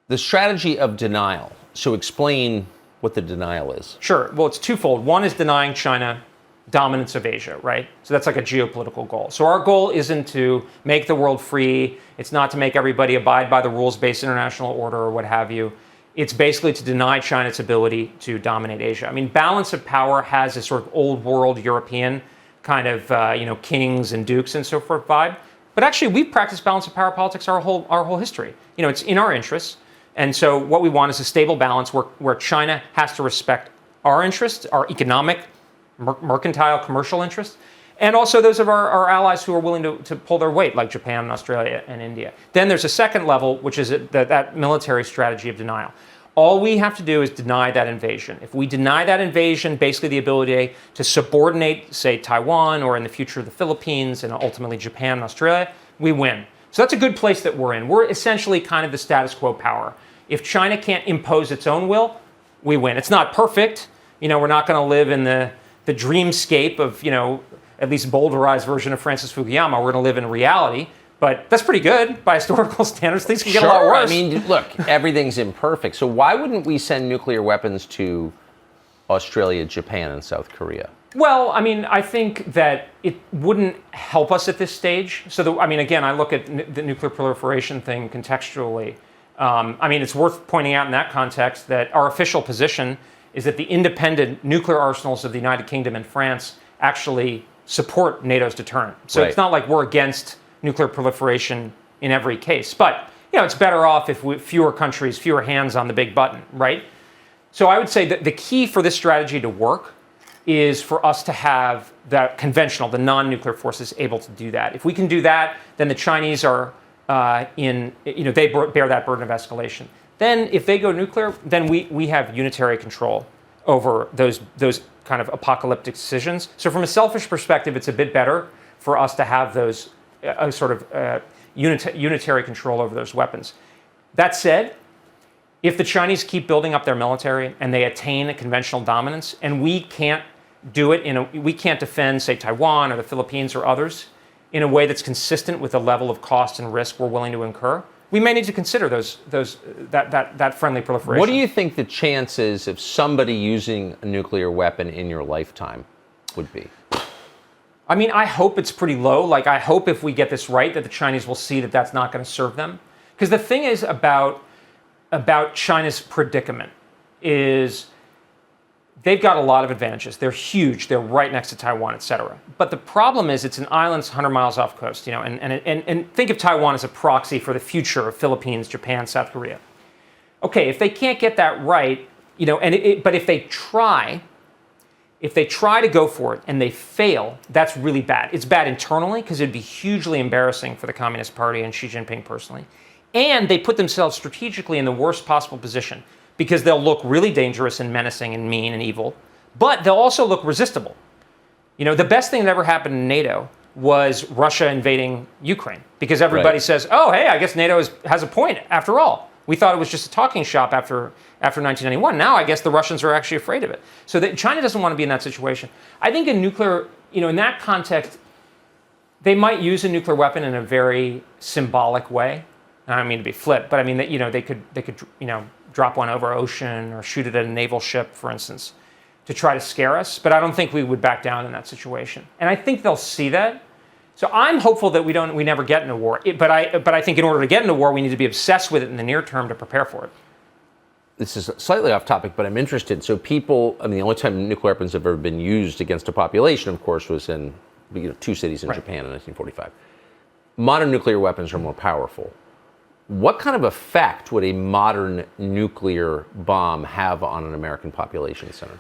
The strategy of denial. So explain what the denial is. Sure. Well, it's twofold. One is denying China dominance of Asia, right? So that's like a geopolitical goal. So our goal isn't to make the world free. It's not to make everybody abide by the rules-based international order or what have you. It's basically to deny China its ability to dominate Asia. I mean, balance of power has a sort of old world European kind of, kings and dukes and so forth vibe. But actually, we've practiced balance of power politics our whole history. It's in our interests. And so what we want is a stable balance where China has to respect our interests, our economic, mercantile, commercial interests, and also those of our allies who are willing to pull their weight, like Japan and Australia and India. Then there's a second level, which is that military strategy of denial. All we have to do is deny that invasion. If we deny that invasion, basically the ability to subordinate, say, Taiwan, or in the future the Philippines, and ultimately Japan and Australia, we win. So that's a good place that we're in. We're essentially kind of the status quo power. If China can't impose its own will, we win. It's not perfect. We're not going to live in the dreamscape of, at least bowdlerized version of Francis Fukuyama. We're going to live in reality, but that's pretty good by historical standards. Things can get a lot worse. I mean, look, everything's imperfect. So why wouldn't we send nuclear weapons to Australia, Japan, and South Korea? Well, I mean, I think that it wouldn't help us at this stage. So, again, I look at the nuclear proliferation thing contextually. It's worth pointing out in that context that our official position is that the independent nuclear arsenals of the United Kingdom and France actually support NATO's deterrent. So Right. It's not like we're against nuclear proliferation in every case. But, it's better off if fewer countries, fewer hands on the big button, right? So I would say that the key for this strategy to work is for us to have the conventional, the non-nuclear forces able to do that. If we can do that, then the Chinese are they bear that burden of escalation. Then if they go nuclear, then we have unitary control over those kind of apocalyptic decisions. So from a selfish perspective, it's a bit better for us to have those unitary control over those weapons. That said, if the Chinese keep building up their military and they attain a conventional dominance, and we can't do it we can't defend, say, Taiwan or the Philippines or others in a way that's consistent with the level of cost and risk we're willing to incur, we may need to consider that friendly proliferation. What do you think the chances of somebody using a nuclear weapon in your lifetime would be? I mean, I hope it's pretty low. Like, I hope if we get this right, that the Chinese will see that that's not going to serve them. Because the thing is about China's predicament is they've got a lot of advantages. They're huge. They're right next to Taiwan, et cetera. But the problem is it's an island 100 miles off coast, and think of Taiwan as a proxy for the future of Philippines, Japan, South Korea. Okay, if they can't get that right, but if they try to go for it and they fail, that's really bad. It's bad internally because it'd be hugely embarrassing for the Communist Party and Xi Jinping personally. And they put themselves strategically in the worst possible position because they'll look really dangerous and menacing and mean and evil, but they'll also look resistible. The best thing that ever happened in NATO was Russia invading Ukraine because everybody says, oh, hey, I guess NATO has a point after all. We thought it was just a talking shop after 1991. Now I guess the Russians are actually afraid of it. So China doesn't want to be in that situation. I think a nuclear, in that context, they might use a nuclear weapon in a very symbolic way. I don't mean to be flip, but I mean that they could drop one over ocean or shoot it at a naval ship, for instance, to try to scare us. But I don't think we would back down in that situation. And I think they'll see that. So I'm hopeful that we never get into war. But I think in order to get into war, we need to be obsessed with it in the near term to prepare for it. This is slightly off topic, but I'm interested. So the only time nuclear weapons have ever been used against a population, of course, was in 2 cities in Japan in 1945. Modern nuclear weapons are more powerful. What kind of effect would a modern nuclear bomb have on an American population center?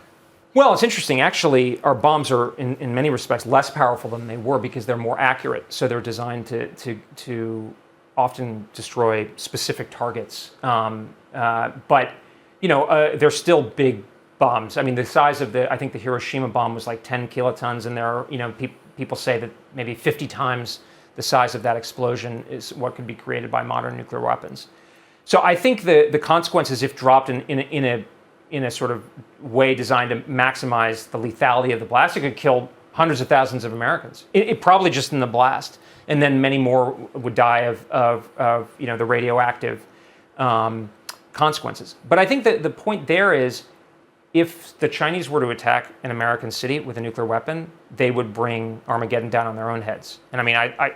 Well, it's interesting. Actually, our bombs are, in many respects, less powerful than they were because they're more accurate. So they're designed to often destroy specific targets. But they're still big bombs. I mean, the size of I think the Hiroshima bomb was like 10 kilotons, and there are, people say that maybe 50 times the size of that explosion is what could be created by modern nuclear weapons. So I think the consequences, if dropped in a sort of way designed to maximize the lethality of the blast, it could kill hundreds of thousands of Americans. It probably just in the blast, and then many more would die of the radioactive consequences. But I think that the point there is, if the Chinese were to attack an American city with a nuclear weapon, they would bring Armageddon down on their own heads. And I mean, I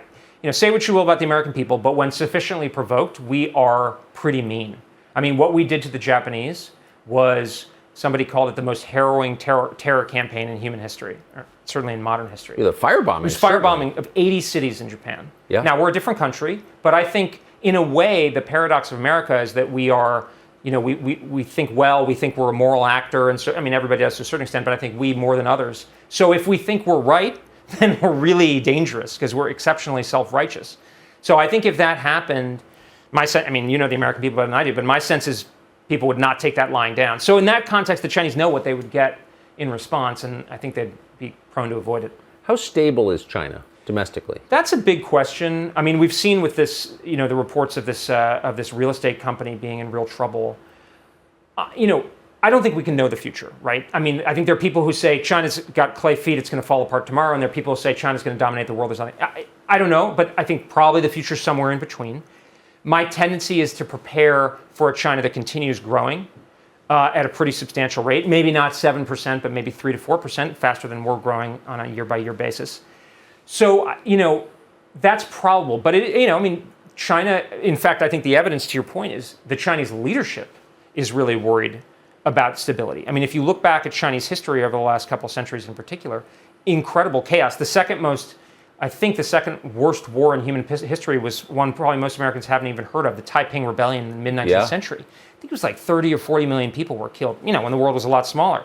say what you will about the American people, but when sufficiently provoked, we are pretty mean. I mean, what we did to the Japanese was, somebody called it the most harrowing terror campaign in human history, or certainly in modern history. The firebombing. It was firebombing of 80 cities in Japan. Yeah. Now, we're a different country, but I think, in a way, the paradox of America is that we are, we think well, we think we're a moral actor, and so, I mean, everybody does to a certain extent, but I think we more than others. So if we think we're right, then we're really dangerous because we're exceptionally self-righteous. So I think if that happened, the American people better than I do, but my sense is people would not take that lying down. So in that context, the Chinese know what they would get in response, and I think they'd be prone to avoid it. How stable is China domestically? That's a big question. I mean, we've seen with this, the reports of this real estate company being in real trouble. I don't think we can know the future, right? I mean, I think there are people who say China's got clay feet, it's going to fall apart tomorrow, and there are people who say China's going to dominate the world or something. I don't know, but I think probably the future's somewhere in between. My tendency is to prepare for a China that continues growing at a pretty substantial rate, maybe not 7%, but maybe 3 to 4% faster than we're growing on a year-by-year basis. So, that's probable. But, China, in fact, I think the evidence to your point is the Chinese leadership is really worried about stability. I mean, if you look back at Chinese history over the last couple of centuries in particular, incredible chaos. The second worst war in human history was one probably most Americans haven't even heard of, the Taiping Rebellion in the mid-19th century. I think it was like 30 or 40 million people were killed, when the world was a lot smaller.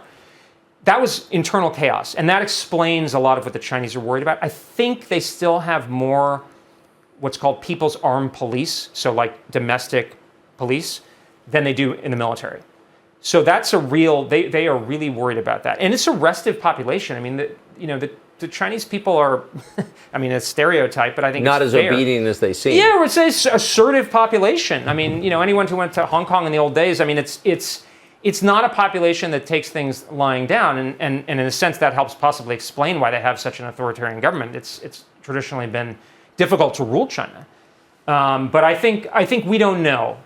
That was internal chaos, and that explains a lot of what the Chinese are worried about. I think they still have more what's called people's armed police, so like domestic police, than they do in the military. So that's they are really worried about that. And it's a restive population. I mean, the Chinese people are, a stereotype, but I think not it's as fair. Obedient as they seem. Yeah, it's an assertive population. I mean, anyone who went to Hong Kong in the old days, I mean, it's not a population that takes things lying down, and in a sense that helps possibly explain why they have such an authoritarian government. It's traditionally been difficult to rule China. But I think we don't know.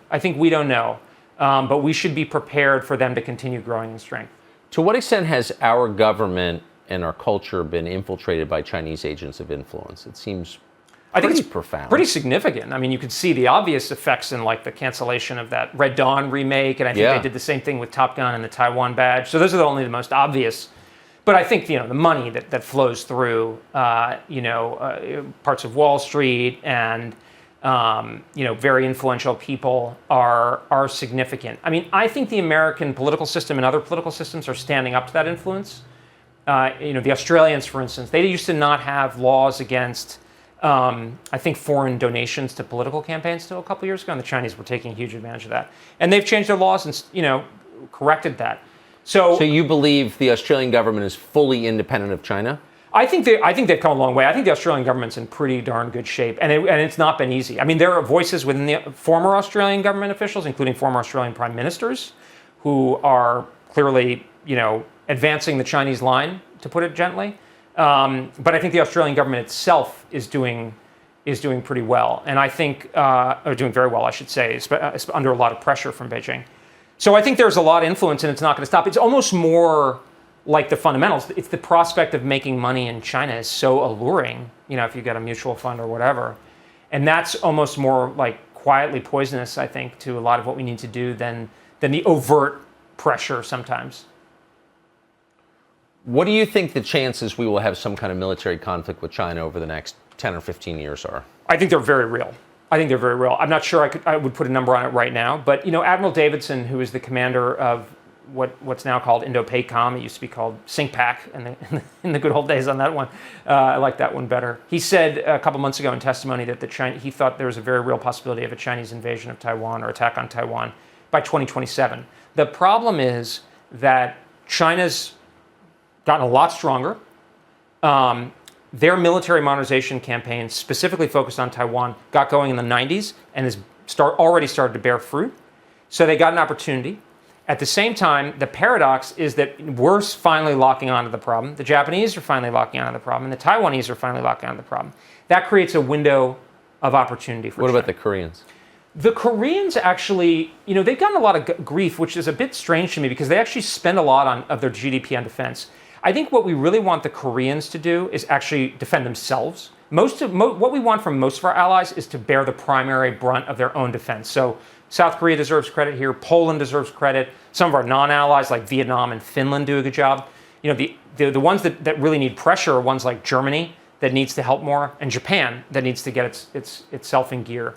But we should be prepared for them to continue growing in strength. To what extent has our government and our culture been infiltrated by Chinese agents of influence? It seems pretty profound. Pretty significant. I mean, you could see the obvious effects in like the cancellation of that Red Dawn remake, and I think they did the same thing with Top Gun and the Taiwan badge. So those are only the most obvious. But I think the money that flows through parts of Wall Street and very influential people are significant. I mean, I think the American political system and other political systems are standing up to that influence. The Australians, for instance, they used to not have laws against, I think, foreign donations to political campaigns until a couple years ago, and the Chinese were taking huge advantage of that. And they've changed their laws and, corrected that. So you believe the Australian government is fully independent of China? I think they've come a long way. I think the Australian government's in pretty darn good shape, and it's not been easy. I mean, there are voices within the former Australian government officials, including former Australian prime ministers, who are clearly, advancing the Chinese line, to put it gently. But I think the Australian government itself is doing pretty well, and I think or doing very well, I should say, under a lot of pressure from Beijing. So I think there's a lot of influence, and it's not going to stop. It's almost more like the fundamentals. It's the prospect of making money in China is so alluring, if you get a mutual fund or whatever. And that's almost more like quietly poisonous, I think, to a lot of what we need to do than the overt pressure sometimes. What do you think the chances we will have some kind of military conflict with China over the next 10 or 15 years are? I think they're very real. I'm not sure I would put a number on it right now, but Admiral Davidson, who is the commander of what's now called Indo-PACOM, it used to be called SINCPAC in the good old days on that one. I like that one better. He said a couple months ago in testimony that he thought there was a very real possibility of a Chinese invasion of Taiwan or attack on Taiwan by 2027. The problem is that China's gotten a lot stronger. Their military modernization campaign, specifically focused on Taiwan, got going in the 90s and has already started to bear fruit. So they got an opportunity. At the same time, the paradox is that we're finally locking onto the problem. The Japanese are finally locking onto the problem, and the Taiwanese are finally locking onto the problem. That creates a window of opportunity for China. What about the Koreans? The Koreans actually, they've gotten a lot of grief, which is a bit strange to me because they actually spend a lot of their GDP on defense. I think what we really want the Koreans to do is actually defend themselves. What we want from most of our allies is to bear the primary brunt of their own defense. So South Korea deserves credit here. Poland deserves credit. Some of our non-allies like Vietnam and Finland do a good job. The ones that really need pressure are ones like Germany that needs to help more, and Japan that needs to get itself in gear.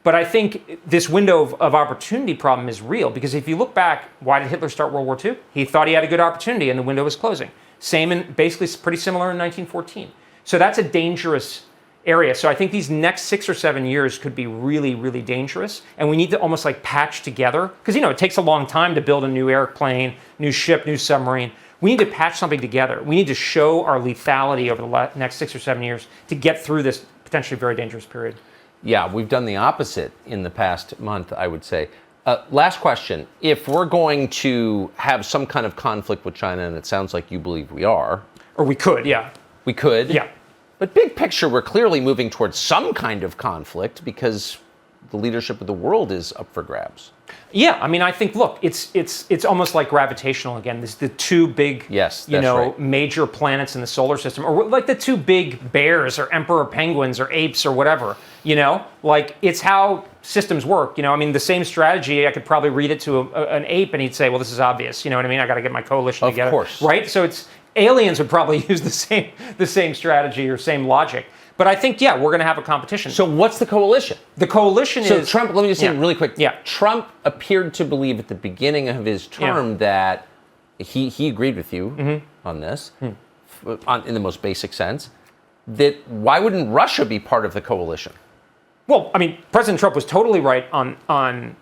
But I think this window of opportunity problem is real because if you look back, why did Hitler start World War II? He thought he had a good opportunity and the window was closing. Basically pretty similar in 1914. So that's a dangerous area. So I think these next 6 or 7 years could be really, really dangerous. And we need to almost like patch together because, it takes a long time to build a new airplane, new ship, new submarine. We need to patch something together. We need to show our lethality over the next 6 or 7 years to get through this potentially very dangerous period. Yeah, we've done the opposite in the past month, I would say. Last question. If we're going to have some kind of conflict with China, and it sounds like you believe we are. Or we could, yeah. We could? Yeah. But big picture, we're clearly moving towards some kind of conflict because the leadership of the world is up for grabs. Yeah, I mean, I think, look, it's almost like gravitational again. There's the two big, right. major planets in the solar system, or like the two big bears or emperor penguins or apes or whatever, Like, it's how systems work, I mean, the same strategy, I could probably read it to an ape and he'd say, well, this is obvious, you know what I mean? I got to get my coalition together. Of course. Right? So aliens would probably use the same strategy or same logic. But I think, we're going to have a competition. So what's the coalition? The coalition is... So Trump, let me just say really quick. Yeah. Trump appeared to believe at the beginning of his term that he agreed with you on this, in the most basic sense, that why wouldn't Russia be part of the coalition? Well, I mean, President Trump was totally right on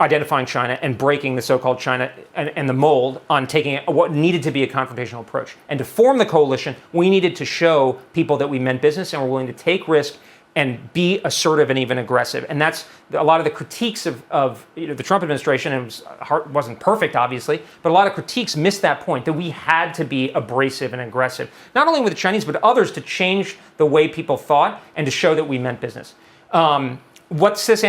identifying China and breaking the so-called China and the mold on taking what needed to be a confrontational approach. And to form the coalition, we needed to show people that we meant business and were willing to take risk and be assertive and even aggressive. And that's a lot of the critiques of the Trump administration, and it wasn't perfect, obviously, but a lot of critiques missed that point, that we had to be abrasive and aggressive, not only with the Chinese, but others, to change the way people thought and to show that we meant business. What's this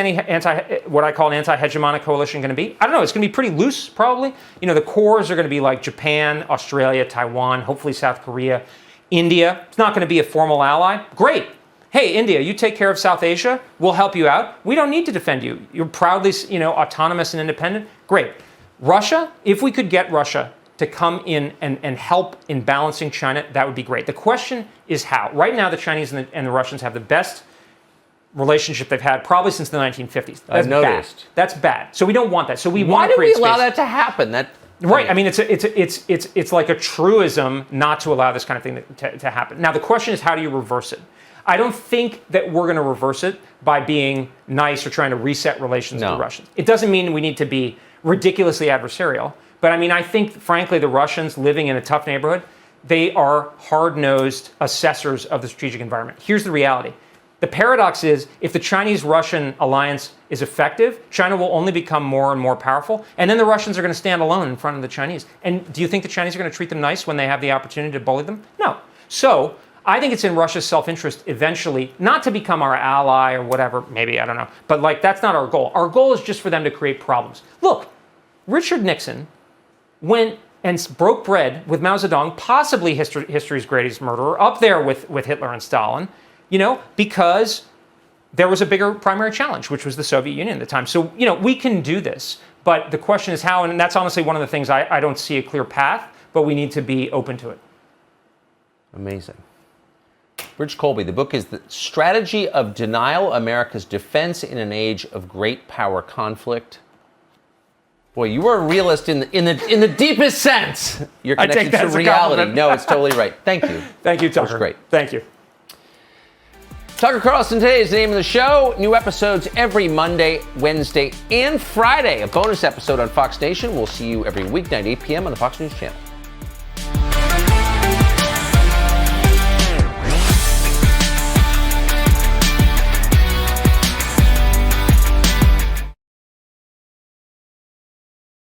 what I call an anti-hegemonic coalition going to be? I don't know. It's going to be pretty loose, probably. The cores are going to be like Japan, Australia, Taiwan, hopefully South Korea, India. It's not going to be a formal ally. Great. Hey, India, you take care of South Asia. We'll help you out. We don't need to defend you. You're proudly, autonomous and independent. Great. Russia, if we could get Russia to come in and help in balancing China, that would be great. The question is how. Right now, the Chinese and the Russians have the best relationship they've had probably since the 1950s. That's I've noticed. Bad. That's bad. So we don't want that. So we Why want to create do we allow space. that to happen? Right. I mean, it's like a truism not to allow this kind of thing to happen. Now, the question is, how do you reverse it? I don't think that we're going to reverse it by being nice or trying to reset relations with the Russians. It doesn't mean we need to be ridiculously adversarial. But I mean, I think, frankly, the Russians living in a tough neighborhood, they are hard-nosed assessors of the strategic environment. Here's the reality. The paradox is, if the Chinese-Russian alliance is effective, China will only become more and more powerful, and then the Russians are going to stand alone in front of the Chinese. And do you think the Chinese are going to treat them nice when they have the opportunity to bully them? No. So I think it's in Russia's self-interest eventually not to become our ally or whatever, maybe, I don't know. But like, that's not our goal. Our goal is just for them to create problems. Look, Richard Nixon went and broke bread with Mao Zedong, possibly history's greatest murderer, up there with Hitler and Stalin, because there was a bigger primary challenge, which was the Soviet Union at the time. So, we can do this. But the question is how, and that's honestly one of the things I don't see a clear path, but we need to be open to it. Amazing. Rich Colby, the book is The Strategy of Denial, America's Defense in an Age of Great Power Conflict. Boy, you were a realist in the deepest sense. Your connection to reality. No, it's totally right. Thank you. Thank you, Tucker. That was great. Thank you. Tucker Carlson today is the name of the show. New episodes every Monday, Wednesday, and Friday. A bonus episode on Fox Nation. We'll see you every weeknight, 8 p.m. on the Fox News Channel.